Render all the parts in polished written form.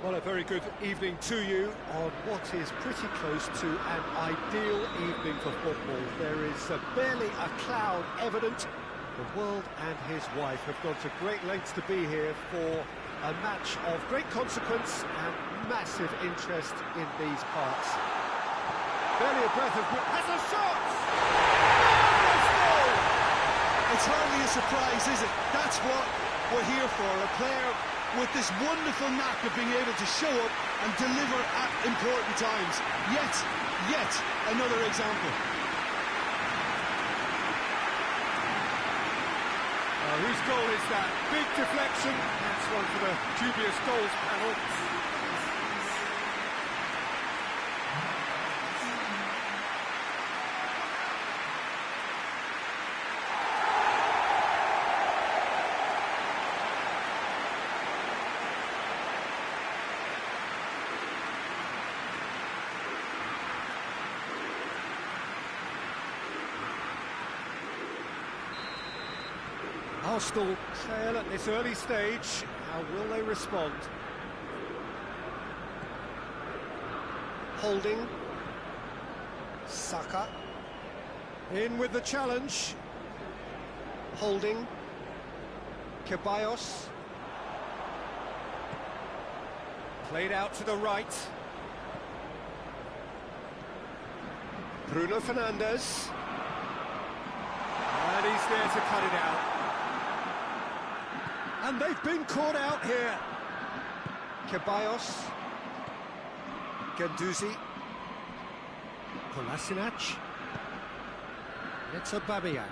Well, a very good evening to you on what is pretty close to an ideal evening for football. There is barely a cloud evident. The world and his wife have gone to great lengths to be here for a match of great consequence and massive interest in these parts. Barely a breath of... has a shot! It's hardly a surprise, is it? That's what we're here for, a player with this wonderful knack of being able to show up and deliver at important times. Yet another example. Whose goal is that? Big deflection. That's one for the dubious goals panel. Arsenal trail at this early stage. How will they respond? Holding. Saka. In with the challenge. Holding. Ceballos. Played out to the right. Bruno Fernandes. And he's there to cut it out. And they've been caught out here. Ceballos. Guendouzi. Kolasinac. It's Aubameyang.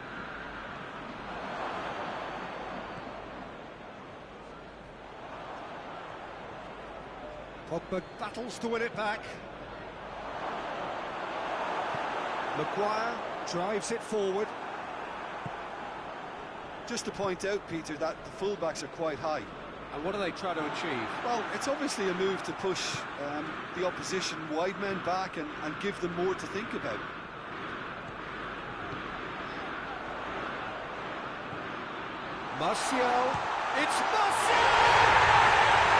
Pogba battles to win it back. Maguire drives it forward. Just to point out, Peter, that the fullbacks are quite high. And what do they try to achieve? Well, it's obviously a move to push the opposition wide men back and give them more to think about. Martial. It's Martial!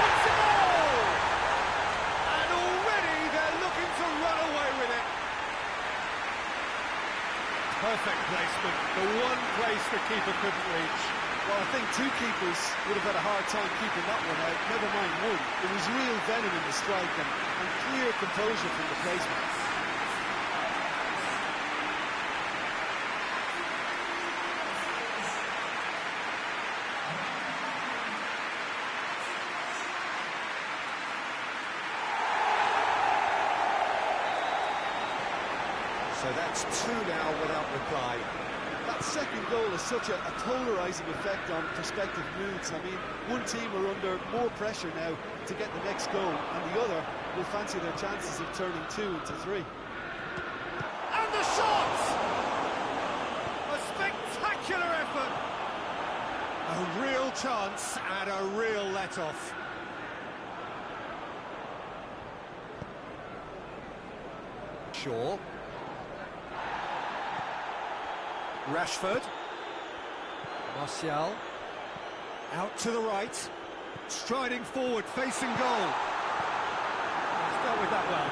It's a goal! And already they're looking to run away with it. Perfect placement, the one place the keeper couldn't reach. Well, I think two keepers would have had a hard time keeping that one out, never mind one. There was real venom in the strike and clear composure from the placement. So that's two now without reply. That second goal has such a polarising effect on prospective moods. I mean, one team are under more pressure now to get the next goal, and the other will fancy their chances of turning 2 into 3. And the shot! A spectacular effort! A real chance and a real let-off. Shaw. Rashford. Martial. Out to the right. Striding forward, facing goal. He's dealt with that well.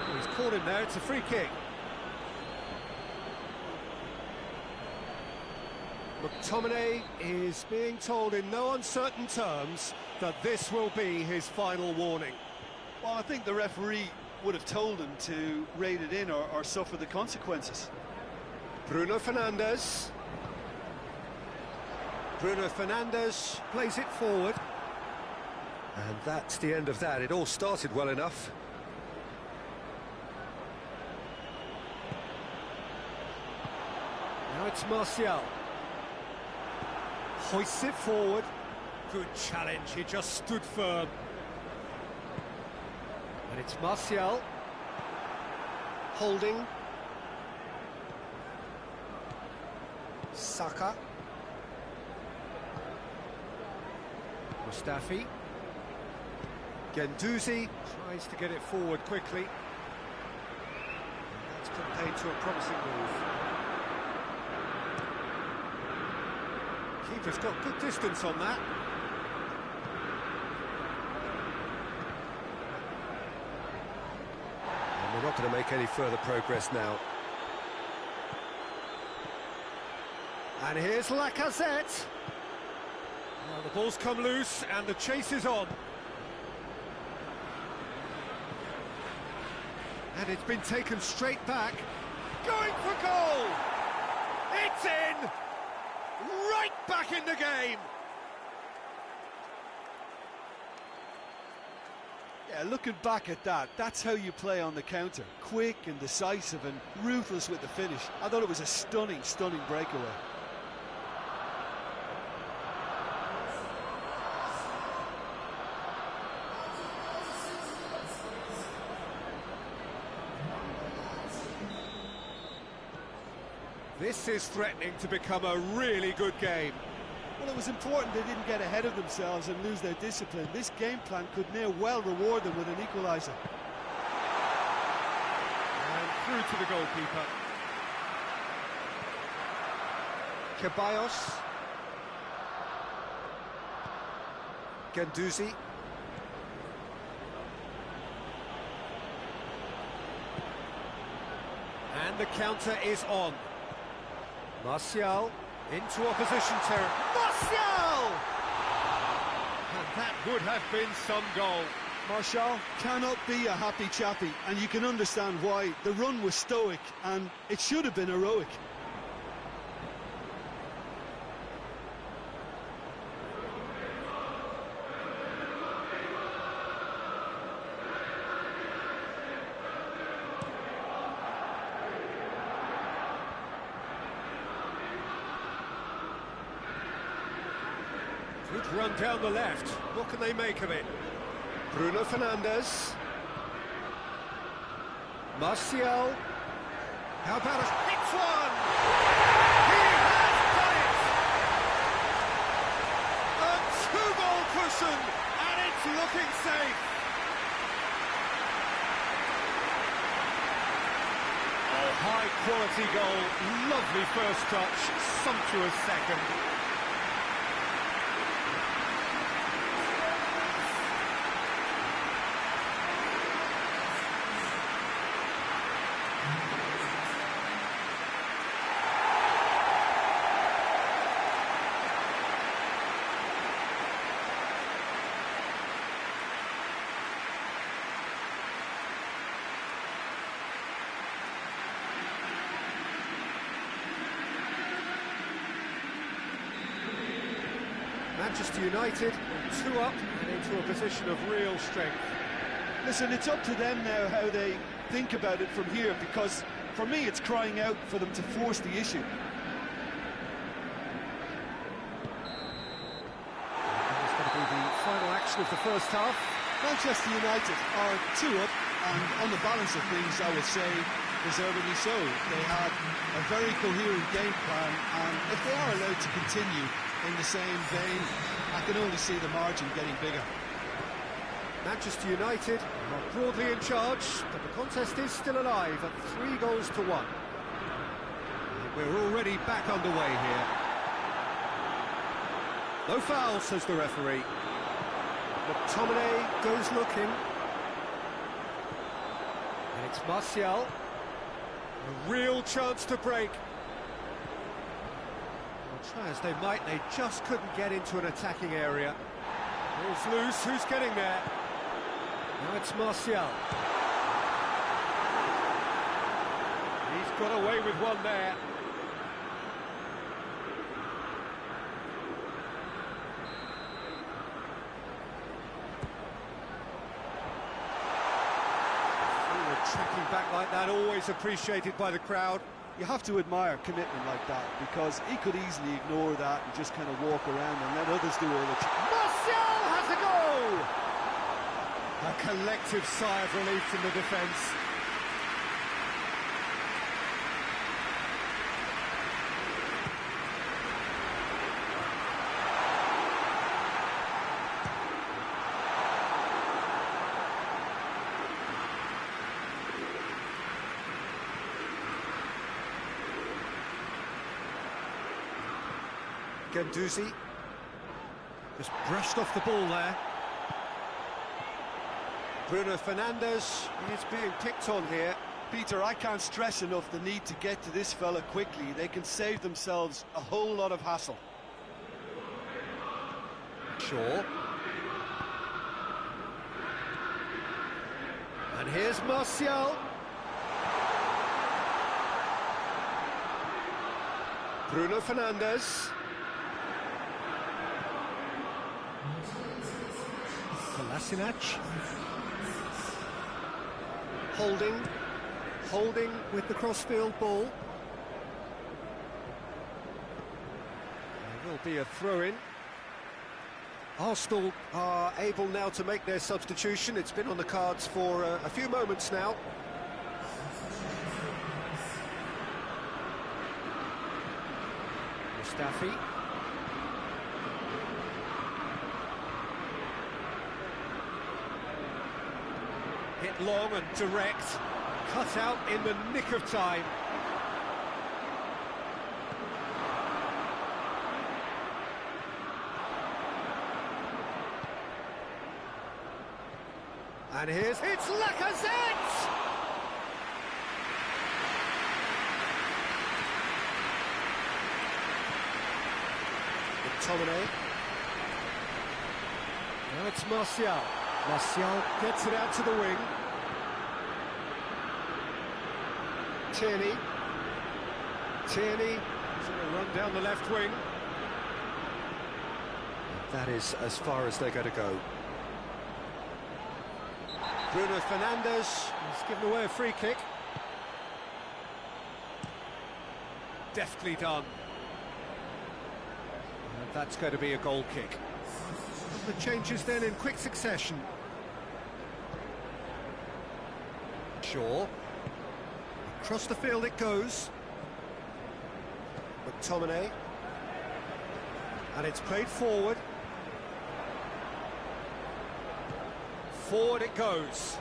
Oh, he's caught him there, it's a free kick. McTominay is being told in no uncertain terms that this will be his final warning. Well, I think the referee would have told him to rate it in or suffer the consequences. Bruno Fernandes. Bruno Fernandes plays it forward. And that's the end of that. It all started well enough. Now it's Martial. Hoists it forward. Good challenge, he just stood firm. And it's Martial. Holding. Saka. Mustafi. Guendouzi tries to get it forward quickly. And that's contained to a promising move. Keeper's got good distance on that. And we're not going to make any further progress now. And here's Lacazette. Well, the ball's come loose and the chase is on. And it's been taken straight back. Going for goal! It's in! Right back in the game! Yeah, looking back at that, that's how you play on the counter. Quick and decisive and ruthless with the finish. I thought it was a stunning, stunning breakaway. This is threatening to become a really good game. Well, it was important they didn't get ahead of themselves and lose their discipline. This game plan could near well reward them with an equaliser. And through to the goalkeeper. Ceballos. Guendouzi. And the counter is on. Martial into opposition territory. Martial! And that would have been some goal. Martial cannot be a happy chappy, and you can understand why. The run was stoic, and it should have been heroic. Good run down the left. What can they make of it? Bruno Fernandes. Martial. How about a hit one? He has done it! A two-goal cushion, and it's looking safe. A high-quality goal. Lovely first touch. Sumptuous second. Manchester United 2 up and into a position of real strength. Listen, it's up to them now how they think about it from here, because for me it's crying out for them to force the issue. It's going to be the final action of the first half. Manchester United are 2 up, and on the balance of things, I would say deservedly so. They had a very coherent game plan, and if they are allowed to continue in the same vein, I can only see the margin getting bigger. Manchester United are broadly in charge, but the contest is still alive at 3-1. We're already back underway here. No foul, says the referee. McTominay goes looking. And it's Martial. A real chance to break. Try as they might, they just couldn't get into an attacking area. Ball's loose, who's getting there? Now it's Martial. He's got away with one there. Forward tracking back like that, always appreciated by the crowd. You have to admire commitment like that, because he could easily ignore that and just kind of walk around and let others do all the... Martial has a goal! A collective sigh of relief from the defence. Guendouzi. Just brushed off the ball there. Bruno Fernandes is being picked on here. Peter, I can't stress enough the need to get to this fella quickly. They can save themselves a whole lot of hassle. Shaw. And here's Martial. Bruno Fernandes. Kolasinac. Holding with the crossfield ball. There will be a throw-in. Arsenal are able now to make their substitution. It's been on the cards for a few moments now. Mustafi. Hit long and direct. Cut out in the nick of time. And it's Lacazette! McTominay. Now it's Martial. Martial gets it out to the wing. Tierney is going to run down the left wing. That is as far as they're going to go. Bruno Fernandes has given away a free kick. Deftly done. And that's going to be a goal kick. The changes then in quick succession. Shaw. Across the field it goes. McTominay. And it's played forward. Forward it goes.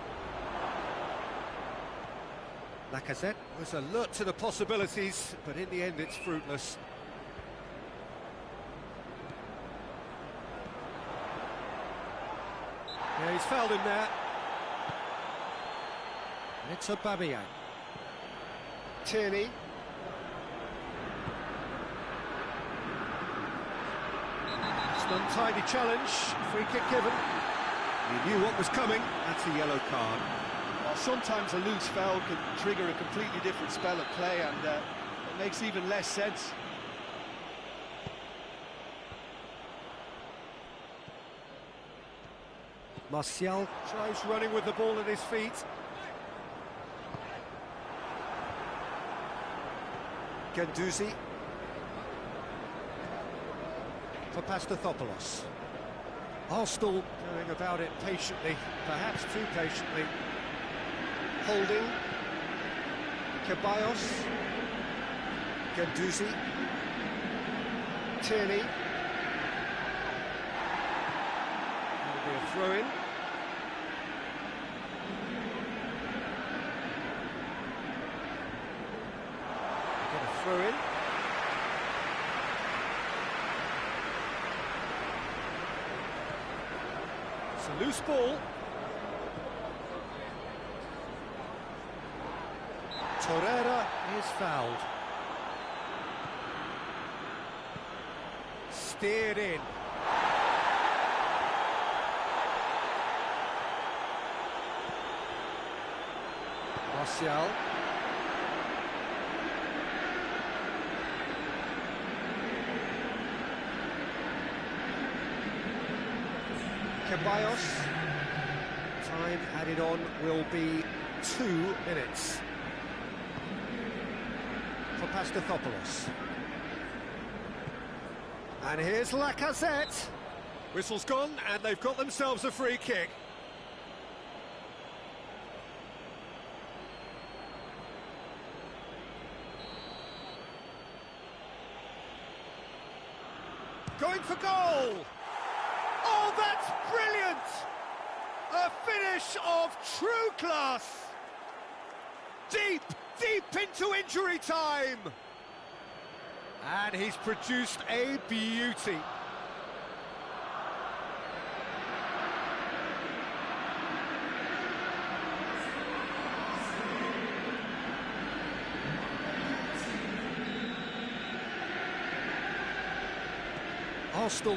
Lacazette was alert to the possibilities, but in the end it's fruitless. Yeah, he's fouled him there. And it's Aubameyang. Tierney. It's an untidy challenge. Free kick given. He knew what was coming. That's a yellow card. Well, sometimes a loose foul can trigger a completely different spell of play, and it makes even less sense. Martial tries running with the ball at his feet. Guendouzi. For Pastathopoulos. Arsenal going about it patiently, perhaps too patiently. Holding. Ceballos. Guendouzi. Tierney. That'll be a throw-in. Get a throw-in. It's a loose ball. Torreira is fouled. Steered in. Martial. Ceballos. Time added on will be 2 minutes. For Pastathopoulos. And here's Lacazette. Whistle's gone, and they've got themselves a free kick. Going for goal! Oh, that's brilliant! A finish of true class! Deep into injury time! And he's produced a beauty. Arsenal.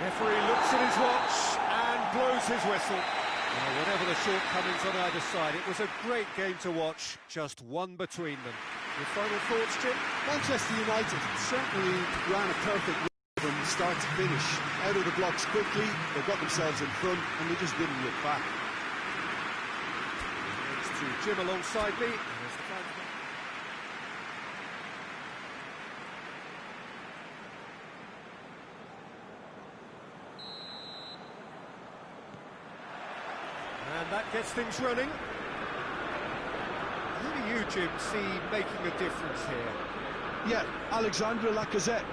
Referee looks at his watch and blows his whistle. Well, whatever the shortcomings on either side, it was a great game to watch, just one between them. Your final thoughts, Jim? Manchester United certainly ran a perfect run from start to finish. Out of the blocks quickly, they got themselves in front and they just didn't look back. Thanks to Jim alongside me. There's the final. And that gets things running. Who do you, Jim, see making a difference here? Yeah, Alexandre Lacazette.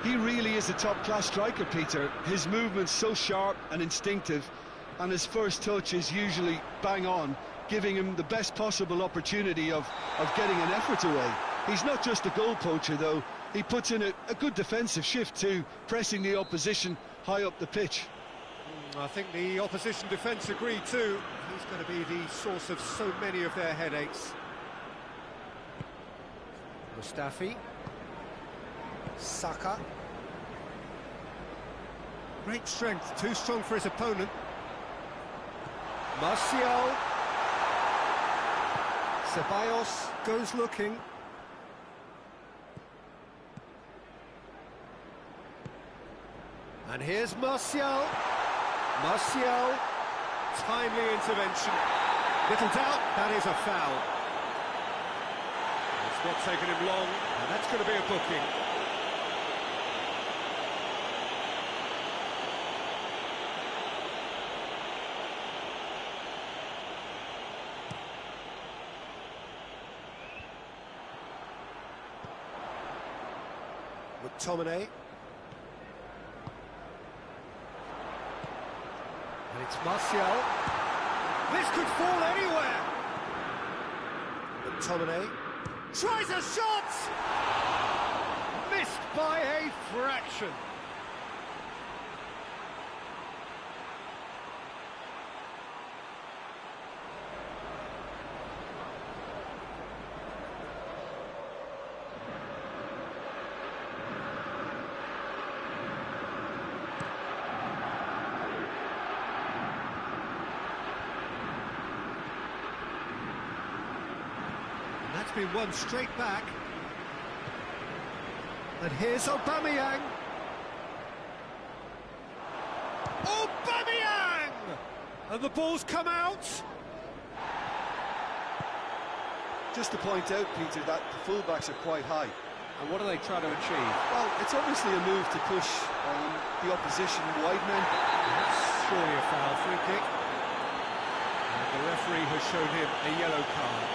He really is a top-class striker, Peter. His movement's so sharp and instinctive, and his first touch is usually bang on, giving him the best possible opportunity of getting an effort away. He's not just a goal poacher, though. He puts in a good defensive shift too, pressing the opposition high up the pitch. I think the opposition defence agree too. He's going to be the source of so many of their headaches. Mustafi. Saka. Great strength, too strong for his opponent. Martial. Ceballos goes looking. And here's Martial. Martial, timely intervention. Little doubt, that is a foul. It's not taken him long, and that's going to be a booking. McTominay. And it's Martial. This could fall anywhere. McTominay tries a shot! Missed by a fraction. That's been won straight back. And here's Aubameyang. Aubameyang! And the ball's come out. Just to point out, Peter, that the fullbacks are quite high. And what are they trying to achieve? Well, it's obviously a move to push the opposition widening. That's surely a foul, free kick. And the referee has shown him a yellow card.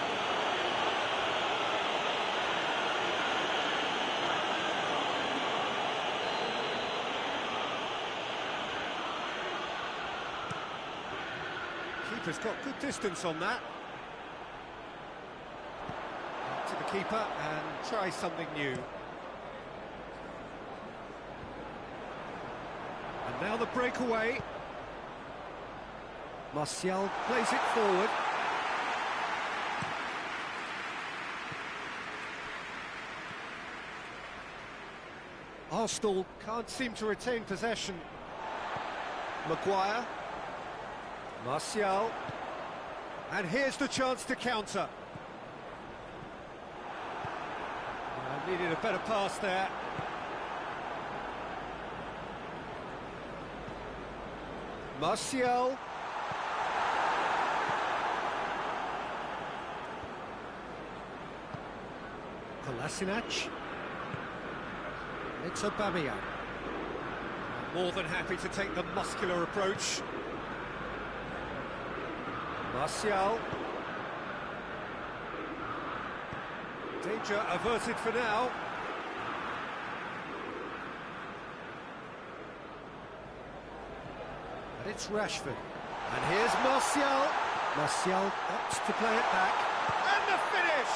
Keeper's got good distance on that. Up to the keeper and try something new. And now the breakaway. Martial plays it forward. Arsenal can't seem to retain possession. Maguire. Martial, and here's the chance to counter. Needed a better pass there. Martial. Kolasinac. It's Aubameyang. More than happy to take the muscular approach. Martial. Danger averted for now. And it's Rashford. And here's Martial. Martial opts to play it back. And the finish!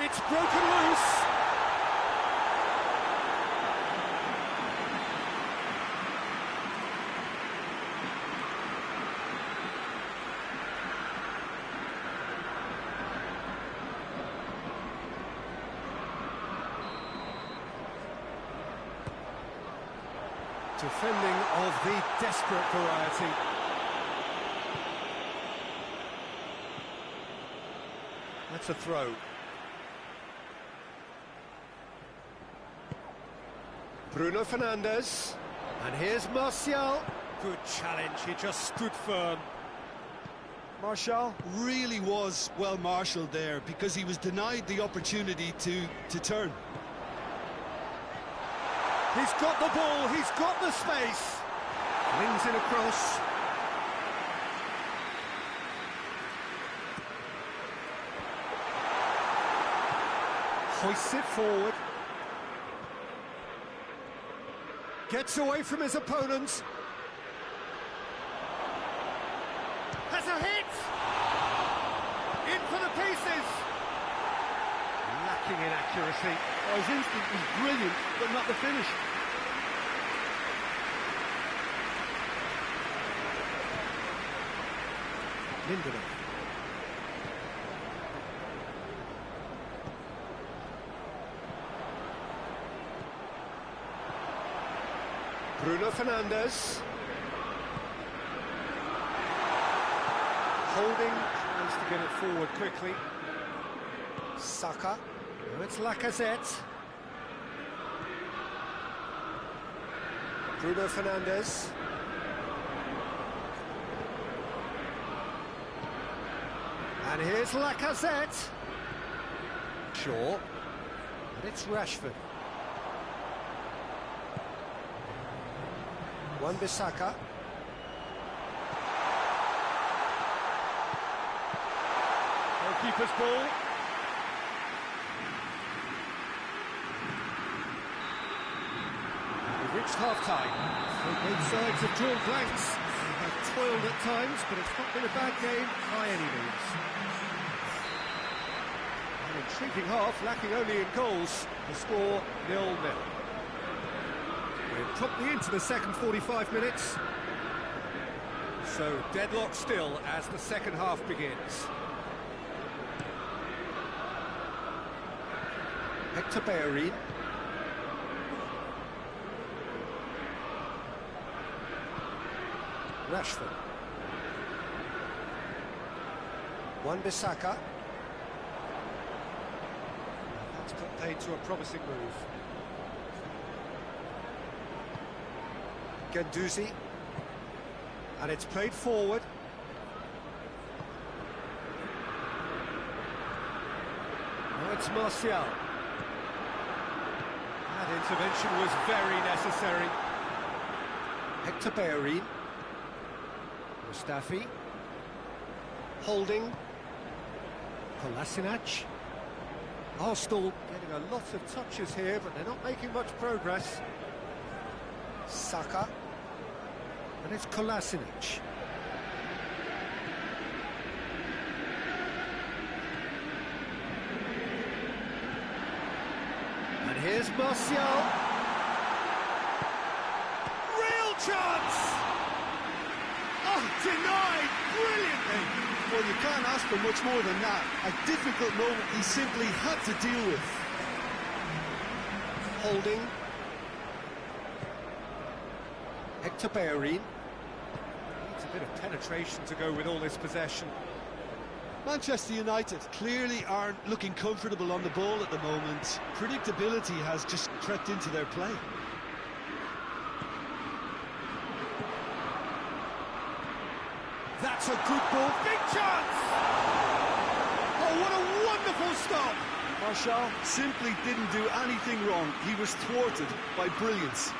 It's broken loose. Defending of the desperate variety. That's a throw. Bruno Fernandes. And here's Martial. Good challenge, he just stood firm. Martial really was well marshalled there because he was denied the opportunity to turn. He's got the ball, he's got the space. Wings it across. Hoists it forward. Gets away from his opponents. Has a hit! In for the pieces! Lacking in accuracy. Oh, his instinct was brilliant, but not the finish. Lindelof. Bruno Fernandes. Holding, tries to get it forward quickly. Saka. Now it's Lacazette. Bruno Fernandes. And here's Lacazette. Shaw. And it's Rashford. Wan-Bissaka. Goalkeeper's ball. We've reached half-time. Both sides have drawn blanks. They have toiled at times, but it's not been a bad game by any means. An intriguing half, lacking only in goals. The score 0-0. We're promptly into the second 45 minutes. So deadlock still as the second half begins. Hector Bellerin. Rashford. Wan-Bissaka. That's put paid to a promising move. Guendouzi. And it's played forward. Now it's Martial. That intervention was very necessary. Hector Bellerin. Mustafi. Holding. Kolasinac. Arsenal getting a lot of touches here, but they're not making much progress. Saka. And it's Kolasinac. And here's Martial. Real chance! Oh, denied brilliantly! Well, you can't ask for much more than that. A difficult moment he simply had to deal with. Holding. Hector Bellerin. Needs a bit of penetration to go with all this possession. Manchester United clearly aren't looking comfortable on the ball at the moment. Predictability has just crept into their play. That's a good ball. Big chance! Oh, what a wonderful stop! Martial simply didn't do anything wrong. He was thwarted by brilliance.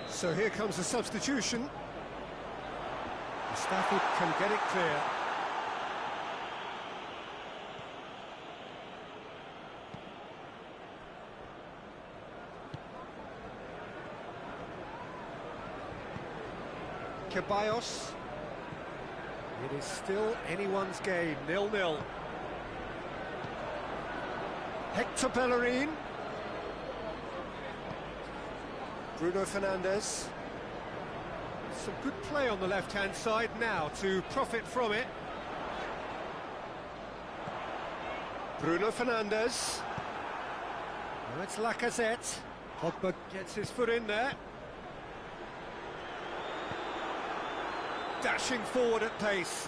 So here comes the substitution. Mustafi can get it clear. Ceballos. It is still anyone's game, 0-0. Hector Bellerin. Bruno Fernandes. Some good play on the left-hand side now to profit from it. Bruno Fernandes. Now it's Lacazette. Pogba gets his foot in there. Dashing forward at pace.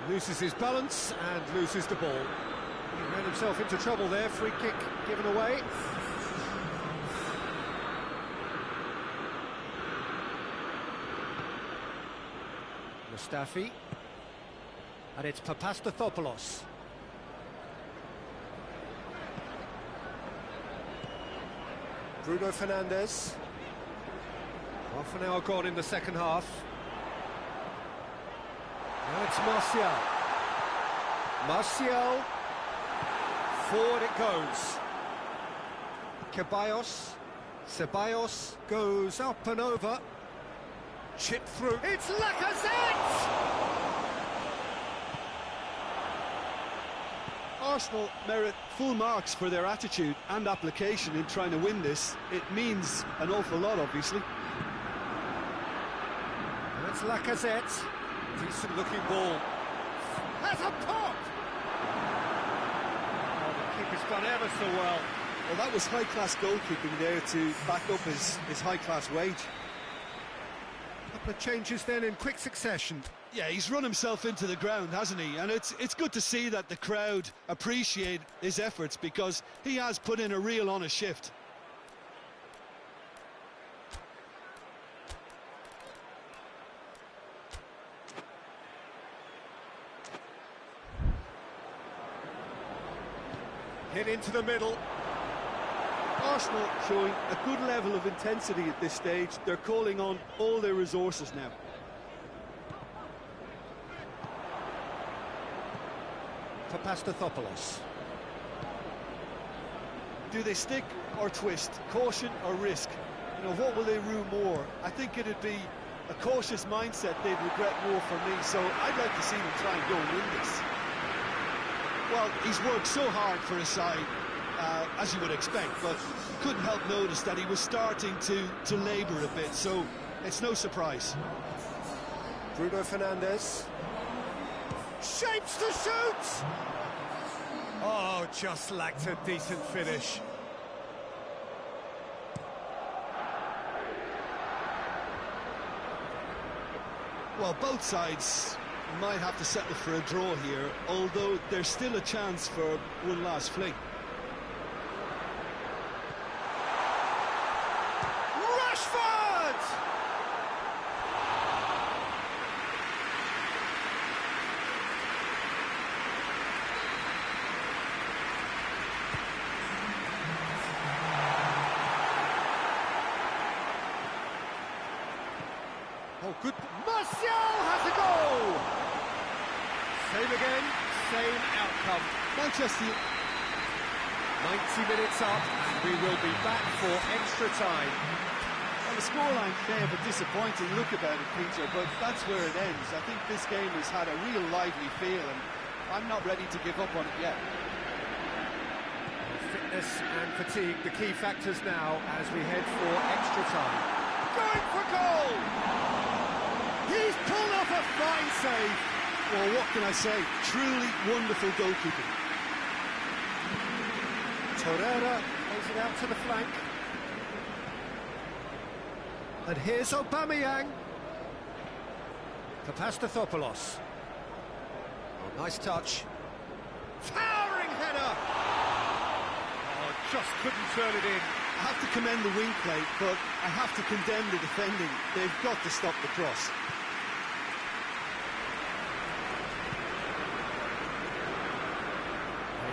Loses his balance and loses the ball. He ran himself into trouble there. Free kick given away. Mustafi. And it's Papastathopoulos. Bruno Fernandes. Half an hour gone in the second half. Now it's Martial. Martial. Forward it goes. Ceballos goes up and over. Chip through. It's Lacazette! Arsenal merit full marks for their attitude and application in trying to win this. It means an awful lot, obviously. That's Lacazette. Decent looking ball. Has a pop! Oh, the keeper's done ever so well. Well, that was high-class goalkeeping there to back up his high-class wage. Couple of changes then in quick succession. Yeah, he's run himself into the ground, hasn't he? And it's good to see that the crowd appreciate his efforts, because he has put in a real honest shift. Hit into the middle. Arsenal showing a good level of intensity at this stage. They're calling on all their resources now. Papastathopoulos. Do they stick or twist? Caution or risk? You know, what will they rue more? I think it'd be a cautious mindset they'd regret more for me, so I'd like to see them try and go and win this. Well, he's worked so hard for his side, as you would expect, but couldn't help notice that he was starting to labour a bit, so it's no surprise. Bruno Fernandes. Shapes to shoot! Oh, just lacked a decent finish. Well, both sides might have to settle for a draw here, although there's still a chance for one last fling. Rashford! Oh, good. Martial has a goal! Same again, same outcome. Manchester 90 minutes up, and we will be back for extra time. Well, the scoreline may have a disappointing look about it, Peter, but that's where it ends. I think this game has had a real lively feel, and I'm not ready to give up on it yet. Fitness and fatigue, the key factors now as we head for extra time. Going for goal! He's pulled off a fine save. Well, what can I say? Truly wonderful goalkeeping. Torreira plays it out to the flank. And here's Aubameyang. Papastathopoulos. Oh, nice touch. Towering header! Oh, just couldn't turn it in. I have to commend the wing play, but I have to condemn the defending. They've got to stop the cross.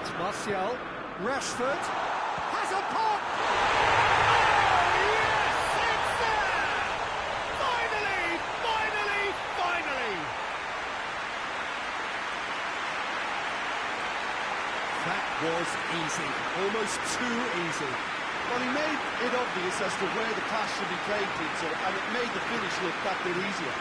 It's Martial. Rashford has a pop! Oh, yes! It's there! Finally! Finally! Finally! That was easy. Almost too easy. Well, he made it obvious as to where the pass should be played, Peter, and it made the finish look that bit easier.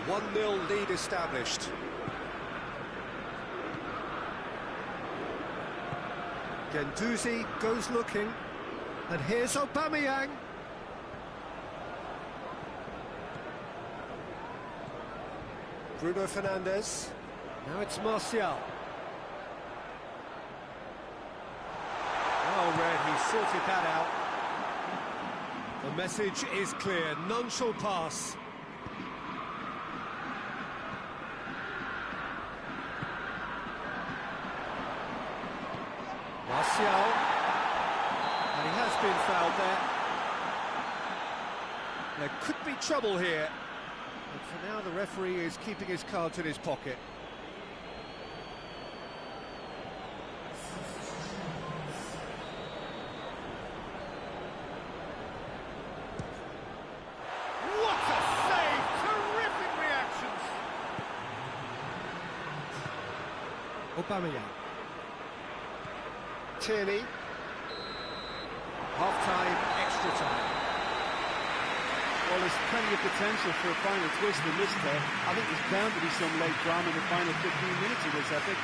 A 1-0 lead established. Guendouzi goes looking, and here's Aubameyang. Bruno Fernandes. Now it's Martial. Well read, he sorted that out. The message is clear, none shall pass. Martial. And he has been fouled there. There could be trouble here. But for now, the referee is keeping his cards in his pocket. What a save! Terrific reactions! Aubameyang. Tierney. Half-time, extra time. Well, there's plenty of potential for a final twist in this there. I think there's bound to be some late drama in the final 15 minutes of this, I think.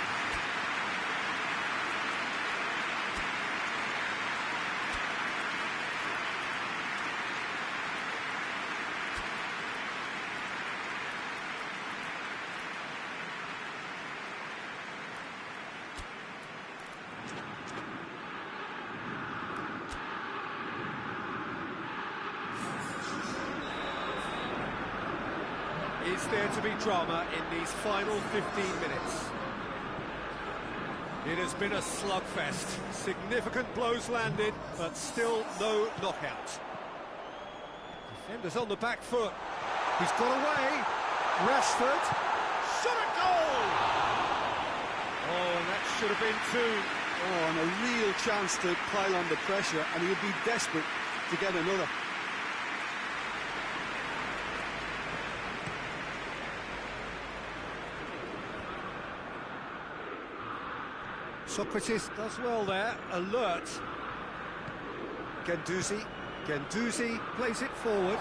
Is there to be drama in these final 15 minutes? It has been a slugfest. Significant blows landed, but still no knockout. Defenders on the back foot. He's got away. Rashford. Shot a goal! Oh, and that should have been two. Oh, and a real chance to pile on the pressure, and he would be desperate to get another. Socrates does well there, alert. Guendouzi plays it forward,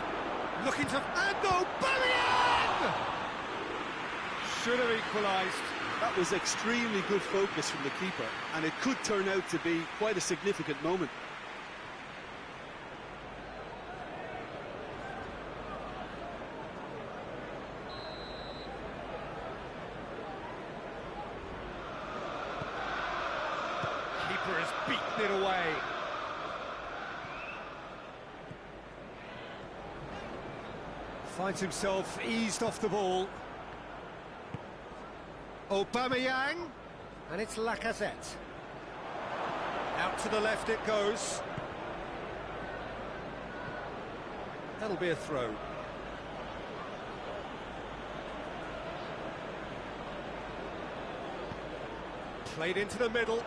looking to... And Aubameyang! Should have equalised. That was extremely good focus from the keeper, and it could turn out to be quite a significant moment. Keeper has beaten it away. Finds himself eased off the ball. Aubameyang, and it's Lacazette. Out to the left it goes. That'll be a throw. Played into the middle.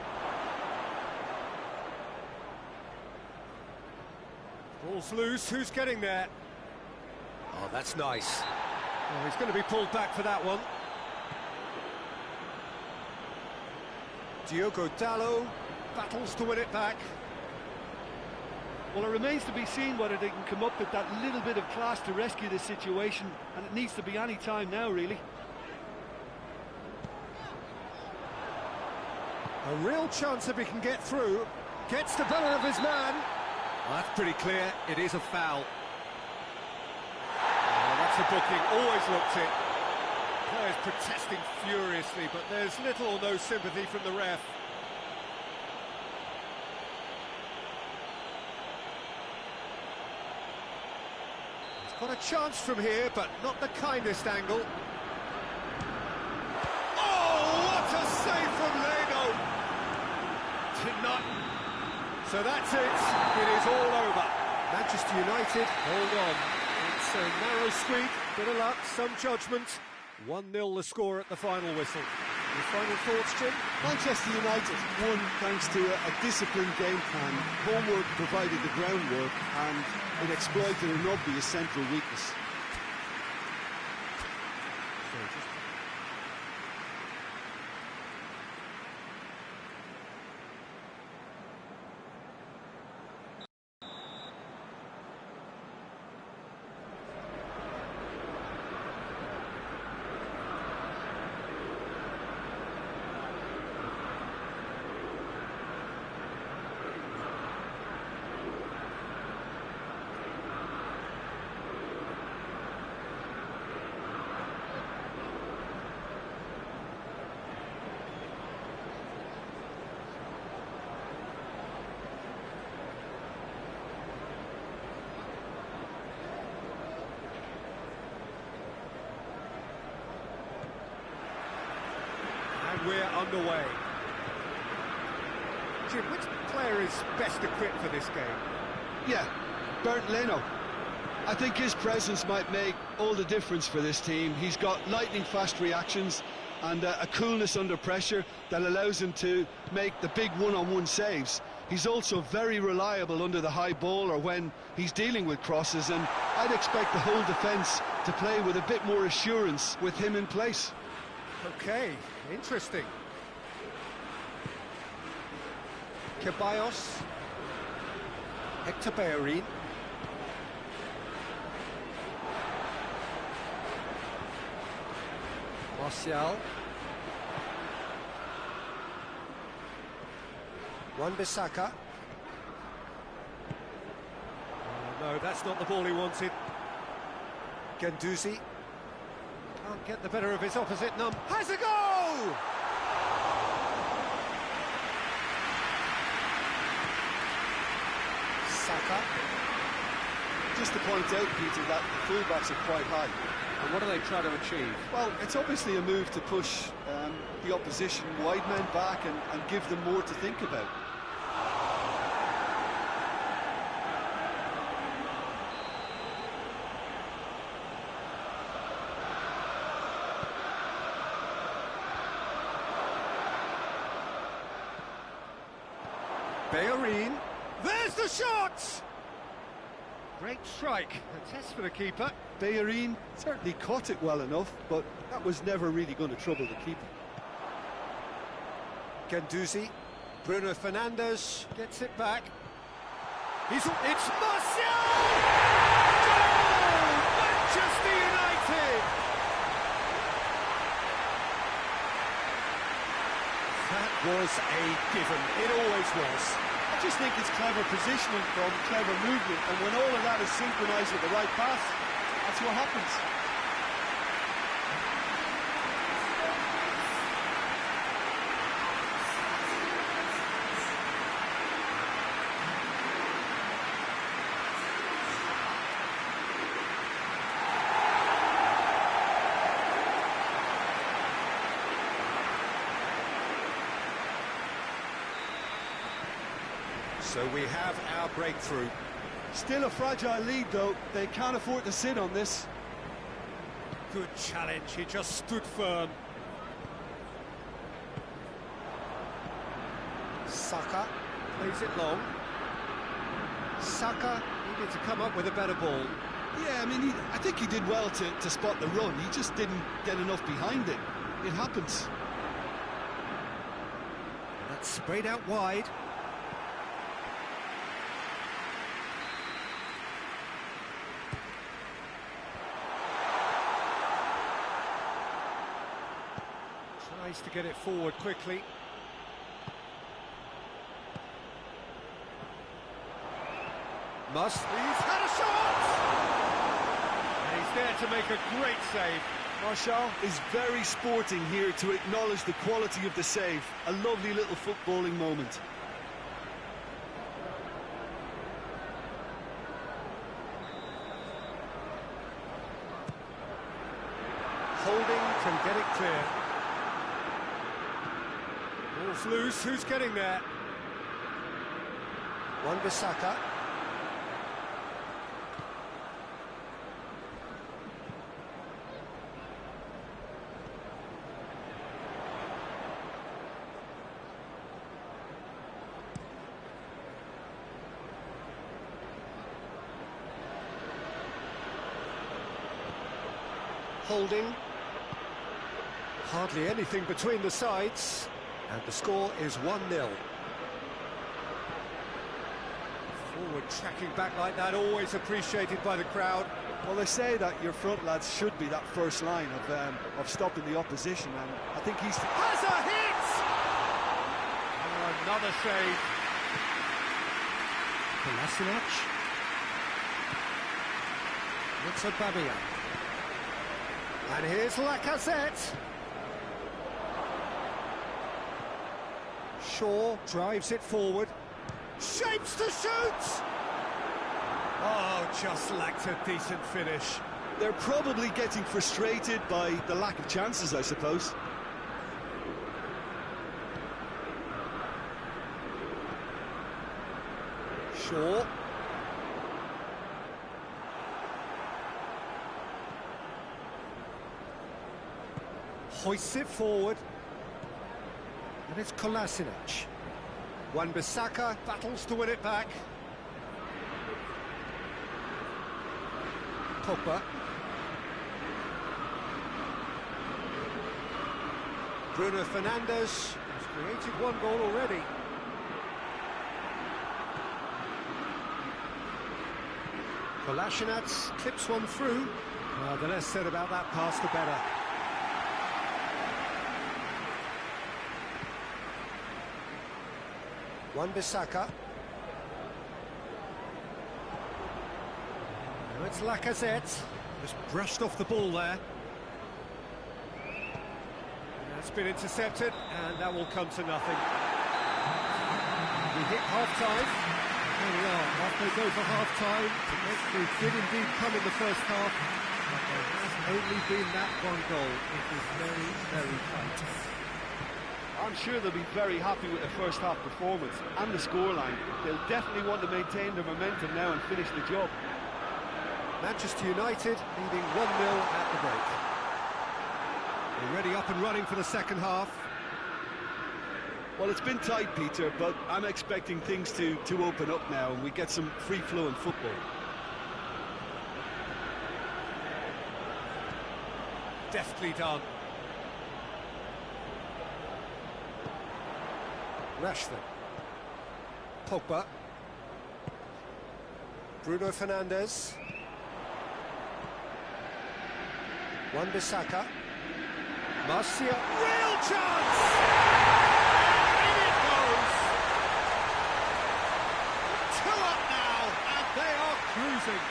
Ball's loose, who's getting there? Oh, that's nice. Oh, he's going to be pulled back for that one. Diogo Dalot battles to win it back. Well, it remains to be seen whether they can come up with that little bit of class to rescue this situation, and it needs to be any time now, really. A real chance if he can get through. Gets the better of his man. Well, that's pretty clear. It is a foul. Oh, that's a booking. Always looked it. Players protesting furiously, but there's little or no sympathy from the ref. He's got a chance from here, but not the kindest angle. Oh, what a save from Leno! Did not. So that's it. It is all over. Manchester United, hold on. It's a narrow squeak, bit of luck, some judgment. 1-0 the score at the final whistle. Your final thoughts, Jim? Manchester United won thanks to a disciplined game plan. Homework provided the groundwork, and it exploited an obvious central weakness. we're underway. Jim, which player is best equipped for this game? Yeah, Bernd Leno. I think his presence might make all the difference for this team. He's got lightning-fast reactions and a coolness under pressure that allows him to make the big one-on-one saves. He's also very reliable under the high ball or when he's dealing with crosses, and I'd expect the whole defence to play with a bit more assurance with him in place. Okay, interesting. Ceballos. Hector Bellerin. Martial. Wan-Bissaka. Oh, no, that's not the ball he wanted. Guendouzi. Can't get the better of his opposite number. Has a goal! Saka. Just to point out, Peter, that the fullbacks are quite high. And what do they try to achieve? Well, it's obviously a move to push the opposition wide men back and give them more to think about. Bellerin. There's the shot! Great strike. A test for the keeper. Bellerin certainly caught it well enough, but that was never really going to trouble the keeper. Guendouzi. Bruno Fernandes gets it back. It's Martial! Goal! Manchester United! That was a given. It always was. I just think it's clever positioning from clever movement, and when all of that is synchronised with the right pass, that's what happens. So we have our breakthrough. Still a fragile lead, though. They can't afford to sit on this. Good challenge, he just stood firm. Saka plays it long. Saka needed to come up with a better ball. Yeah, I mean, I think he did well to spot the run. He just didn't get enough behind it. It happens. That's sprayed out wide. Tries to get it forward quickly. He's had a shot! And he's there to make a great save. Martial is very sporting here to acknowledge the quality of the save. A lovely little footballing moment. Holding can get it clear. Ball's loose, who's getting there? Wan-Bissaka. Holding. Hardly anything between the sides. And the score is 1-0. Forward tracking back like that, always appreciated by the crowd. Well, they say that your front lads should be that first line of stopping the opposition, and I think he's... Has a hit! Oh, another save. Kolasinac. It's a Babia. And here's Lacazette. Shaw drives it forward. Shapes to shoot! Oh, just lacked a decent finish. They're probably getting frustrated by the lack of chances, I suppose. Shaw. Hoists it forward. And it's Kolasinac. Wan-Bissaka battles to win it back. Pogba. Bruno Fernandes has created one goal already. Kolasinac clips one through. The less said about that pass, the better. Wan-Bissaka. Now it's Lacazette. Just brushed off the ball there. That's been intercepted, and that will come to nothing. We hit half-time. There we are, after they go for half-time. They did indeed come in the first half, but there has only been that one goal. It was very, very tight. I'm sure they'll be very happy with their first half performance and the scoreline. They'll definitely want to maintain their momentum now and finish the job. Manchester United leading 1-0 at the break. Already up and running for the second half. Well, it's been tight, Peter, but I'm expecting things to open up now and we get some free-flowing football. Deftly done. Rashford. Pogba. Bruno Fernandes. Wan-Bissaka. Martial. Real chance! In it goes! 2 up now, and they are cruising.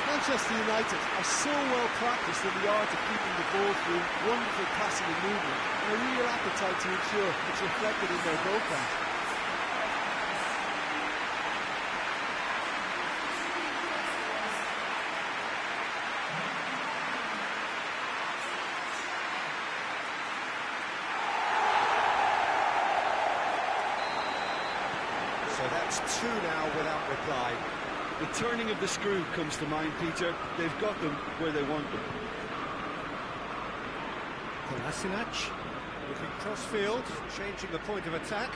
Manchester United are so well practiced in the art of keeping the ball through wonderful passing and movement, and a real appetite to ensure it's reflected in their goal count. So that's 2 now without reply. The turning of the screw comes to mind, Peter. They've got them where they want them. Kolasinac looking cross-field, changing the point of attack.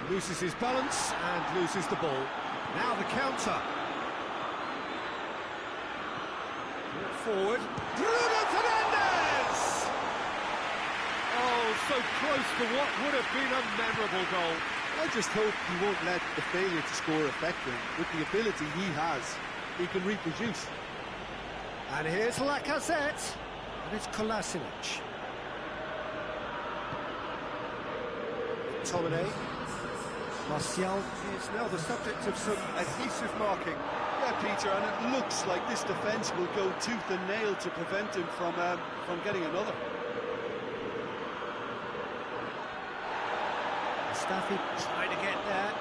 Loses his balance and loses the ball. Now the counter. Brought forward. Bruno Fernandes! Oh, so close to what would have been a memorable goal. I just hope he won't let the failure to score affect him. With the ability he has, he can reproduce. And here's Lacazette. And it's Kolasinac. McTominay. Martial is now the subject of some adhesive marking. Yeah, Peter, and it looks like this defence will go tooth and nail to prevent him from getting another. Staffy trying to get there.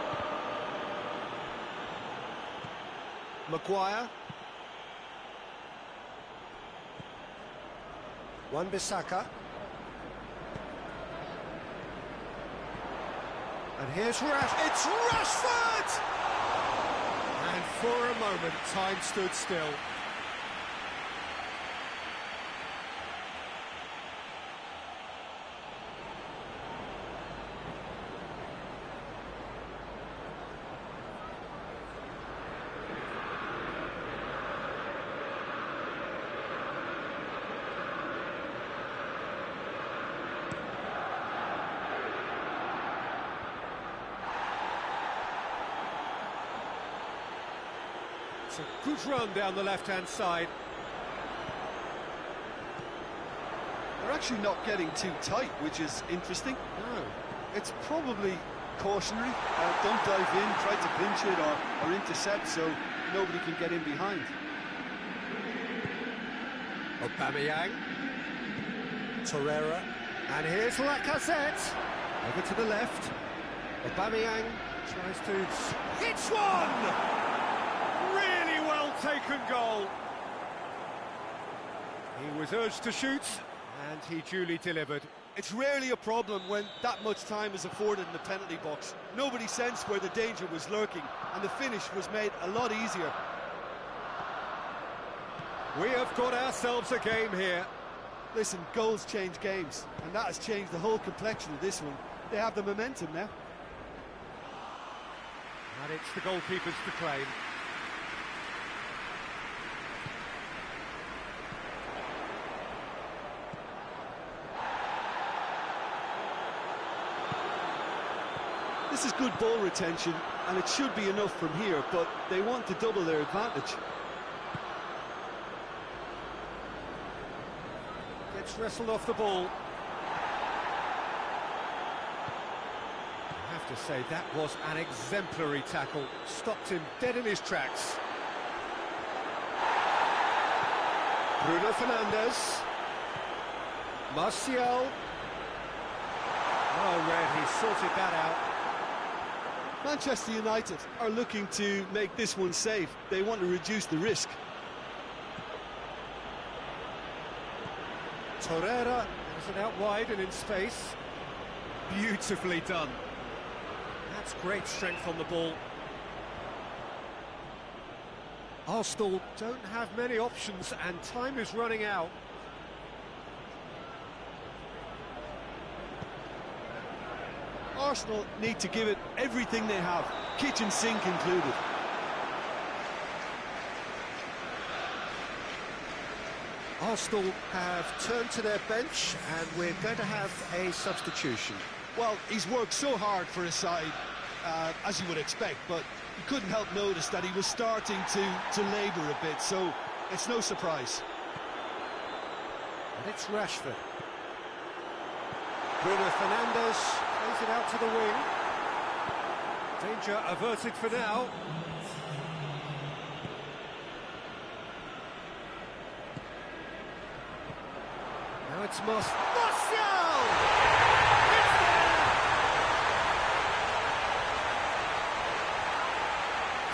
Maguire. Wan-Bissaka. And here's It's Rashford! And for a moment, time stood still. It's a good run down the left-hand side. They're actually not getting too tight, which is interesting. No. It's probably cautionary. Don't dive in, try to pinch it or intercept so nobody can get in behind. Aubameyang. Torreira. And here's Lacazette. Over to the left. Aubameyang tries to... Hits one! Really well taken goal. He was urged to shoot, and he duly delivered. It's rarely a problem when that much time is afforded in the penalty box. Nobody sensed where the danger was lurking, and the finish was made a lot easier. We have got ourselves a game here. Listen, goals change games, and that has changed the whole complexion of this one. They have the momentum now. And it's the goalkeeper's to claim. This is good ball retention, and it should be enough from here, but they want to double their advantage. Gets wrestled off the ball. I have to say, that was an exemplary tackle. Stopped him dead in his tracks. Bruno Fernandes. Martial. Oh, Red, he sorted that out. Manchester United are looking to make this one safe. They want to reduce the risk. Torreira has it out wide and in space. Beautifully done. That's great strength on the ball. Arsenal don't have many options and time is running out. Arsenal need to give it everything they have, kitchen sink included. Arsenal have turned to their bench and we're going to have a substitution. Well, he's worked so hard for his side, as you would expect, but you couldn't help notice that he was starting to labour a bit, so it's no surprise. And it's Rashford. Bruno Fernandes plays it out to the wing. Danger averted for now. Now it's Martial! It's there!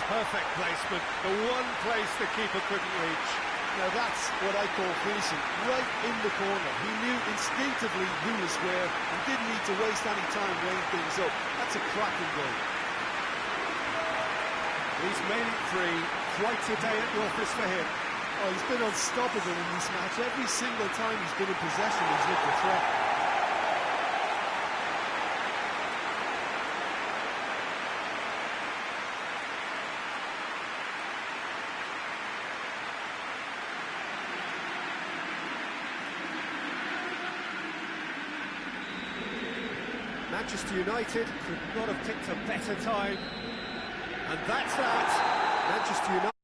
Perfect placement, the one place the keeper couldn't reach. Now that's what I call finishing, right in the corner. He knew instinctively who was where and didn't need to waste any time weighing things up. That's a cracking goal. He's made it three, quite a day at the office for him. Oh, he's been unstoppable in this match. Every single time he's been in possession, he's looked a threat. Manchester United could not have picked a better time. And that's that. Manchester United.